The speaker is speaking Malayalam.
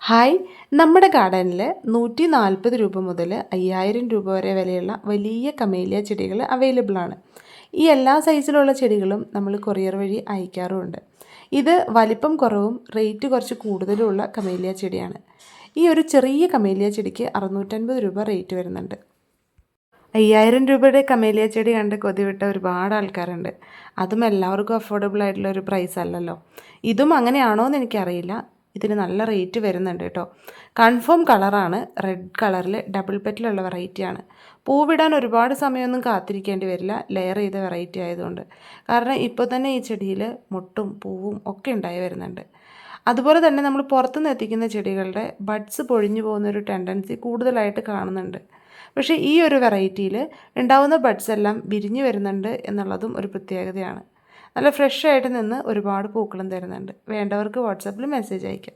ഹായ്, നമ്മുടെ ഗാർഡനിൽ 140 രൂപ മുതൽ 5000 രൂപ വരെ വിലയുള്ള വലിയ കമേലിയ ചെടികൾ അവൈലബിൾ ആണ്. ഈ എല്ലാ സൈസിലുള്ള ചെടികളും നമ്മൾ കൊറിയർ വഴി അയക്കാറുമുണ്ട്. ഇത് വലിപ്പം കുറവും റേറ്റ് കുറച്ച് കൂടുതലുമുള്ള കമേലിയ ചെടിയാണ്. ഈ ഒരു ചെറിയ കമേലിയ ചെടിക്ക് 650 രൂപ റേറ്റ് വരുന്നുണ്ട്. 5000 രൂപയുടെ കമേലിയ ചെടി കണ്ട് കൊതിവിട്ട ഒരുപാട് ആൾക്കാരുണ്ട്. അതും എല്ലാവർക്കും അഫോർഡബിൾ ആയിട്ടുള്ള ഒരു പ്രൈസ് അല്ലല്ലോ. ഇതും അങ്ങനെയാണോ എന്ന് എനിക്കറിയില്ല. ഇതിന് നല്ല റേറ്റ് വരുന്നുണ്ട് കേട്ടോ. കൺഫേം കളറാണ്, റെഡ് കളറിൽ ഡബിൾ പെറ്റലുള്ള വെറൈറ്റിയാണ്. പൂവിടാൻ ഒരുപാട് സമയമൊന്നും കാത്തിരിക്കേണ്ടി വരില്ല, ലെയർ ചെയ്ത വെറൈറ്റി ആയതുകൊണ്ട്. കാരണം ഇപ്പോൾ തന്നെ ഈ ചെടിയിൽ മുട്ടും പൂവും ഒക്കെ ഉണ്ടായി വരുന്നുണ്ട്. അതുപോലെ തന്നെ നമ്മൾ പുറത്തുനിന്ന് എത്തിക്കുന്ന ചെടികളുടെ ബഡ്സ് പൊഴിഞ്ഞു പോകുന്നൊരു ടെൻഡൻസി കൂടുതലായിട്ട് കാണുന്നുണ്ട്. പക്ഷേ ഈ ഒരു വെറൈറ്റിയിൽ ഉണ്ടാവുന്ന ബഡ്സ് എല്ലാം വിരിഞ്ഞു വരുന്നുണ്ട് എന്നുള്ളതും ഒരു പ്രത്യേകതയാണ്. നല്ല ഫ്രഷ് ആയിട്ട് നിന്ന് ഒരുപാട് പൂക്കളും തരുന്നുണ്ട്. വേണ്ടവർക്ക് വാട്സാപ്പിൽ മെസ്സേജ് അയയ്ക്കാം.